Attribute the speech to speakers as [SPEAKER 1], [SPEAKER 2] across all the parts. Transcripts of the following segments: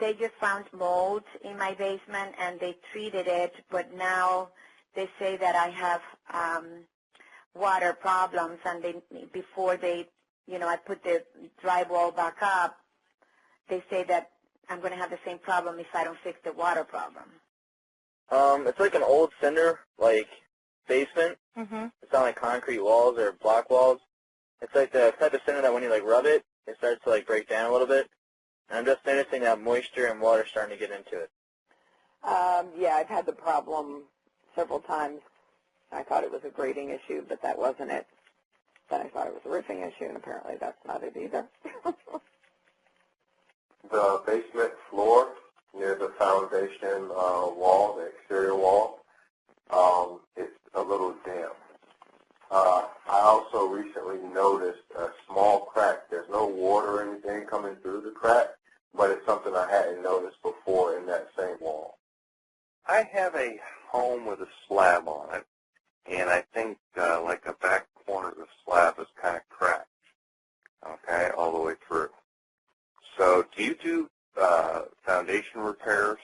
[SPEAKER 1] they just found mold in my basement and they treated it, but now they say that I have water problems, and before they, I put the drywall back up, they say that I'm going to have the same problem if I don't fix the water problem.
[SPEAKER 2] It's like an old cinder, basement.
[SPEAKER 1] Mm-hmm.
[SPEAKER 2] It's not like concrete walls or block walls. It's like the type of cinder that when you rub it, it starts to break down a little bit. And I'm just noticing that moisture and water starting to get into it.
[SPEAKER 3] Yeah, I've had the problem several times. I thought it was a grading issue, but that wasn't it. Then I thought it was a roofing issue, and apparently that's not it either.
[SPEAKER 4] The basement floor near the foundation wall, the exterior wall, it's a little damp. I also recently noticed a small crack. There's no water or anything coming through the crack, but it's something I hadn't noticed before in that same wall. I have a home with a slab on it, and I think the back corner of the slab is kind of cracked, okay, all the way through. So do you do foundation repairs?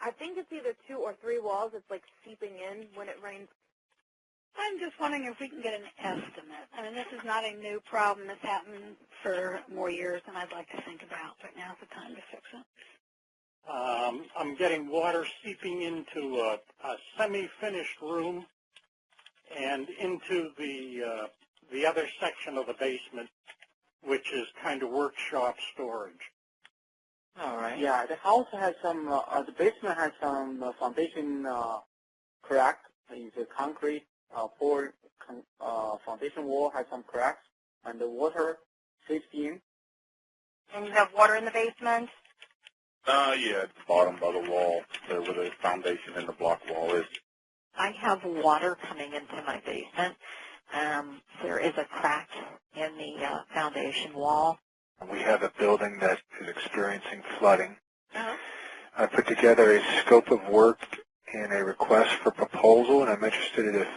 [SPEAKER 3] I think it's either 2 or 3 walls. It's seeping in when it rains.
[SPEAKER 5] I'm just wondering if we can get an estimate. I mean, this is not a new problem. This happened for more years than I'd like to think about, but now's the time to fix it.
[SPEAKER 6] I'm getting water seeping into a semi-finished room and into the other section of the basement, which is kind of workshop storage.
[SPEAKER 2] All right.
[SPEAKER 7] Yeah, the house has some, the basement has some foundation crack in the concrete. Foundation wall has some cracks, and the water seeps in.
[SPEAKER 1] And you have water in the basement?
[SPEAKER 4] Yeah, at the bottom of the wall, where the foundation and the block wall is.
[SPEAKER 8] I have water coming into my basement. There is a crack in the foundation wall.
[SPEAKER 9] We have a building that is experiencing flooding.
[SPEAKER 8] Uh-huh.
[SPEAKER 9] I put together a scope of work and a request for proposal, and I'm interested if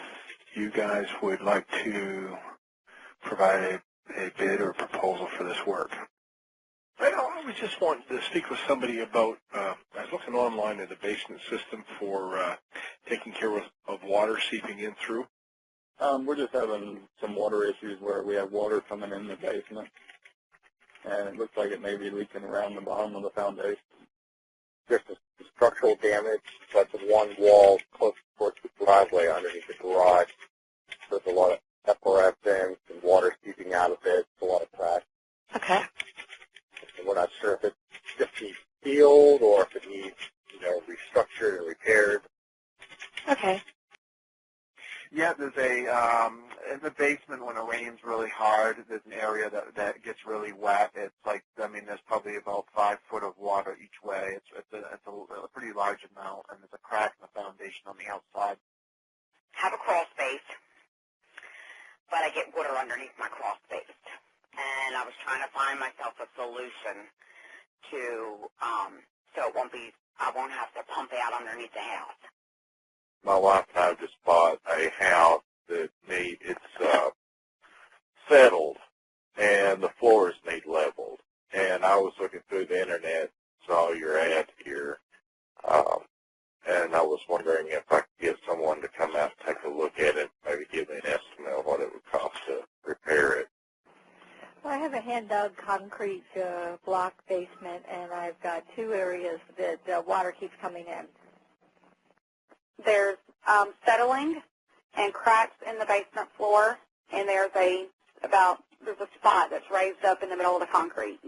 [SPEAKER 9] you guys would like to provide a bid or proposal for this work.
[SPEAKER 10] I was just wanting to speak with somebody about, I was looking online at the basement system for taking care of water seeping in through.
[SPEAKER 7] We're just having some water issues where we have water coming in the basement, and it looks like it may be leaking around the bottom of the foundation.
[SPEAKER 4] Just a structural damage, but the one wall close towards the driveway underneath the garage. There's a lot of efflorescence and water seeping out of it. It's a lot of cracks.
[SPEAKER 8] Okay.
[SPEAKER 4] And we're not sure if it just needs sealed or if it needs, restructured and repaired.
[SPEAKER 8] Okay.
[SPEAKER 11] Yeah, there's in the basement when it rains really hard, there's an area that gets really wet. It's there's probably about 5 foot of water each way. It's a pretty large amount, and there's a crack in the foundation on the outside.
[SPEAKER 3] Have a crawl space, but I get water underneath my crawl space. And I was trying to find myself a solution to, so I won't have to pump out underneath the house.
[SPEAKER 4] My wife and I just bought a house that it's settled, and the floors need leveled. And I was looking through the internet, saw your ad here, and I was wondering if I could get someone to come out and take a look at it, maybe give me an estimate of what it would cost to repair it.
[SPEAKER 5] Well, I have a hand-dug concrete block basement, and I've got 2 areas that water keeps coming in.
[SPEAKER 1] There's settling and cracks in the basement floor, and there's a spot that's raised up in the middle of the concrete.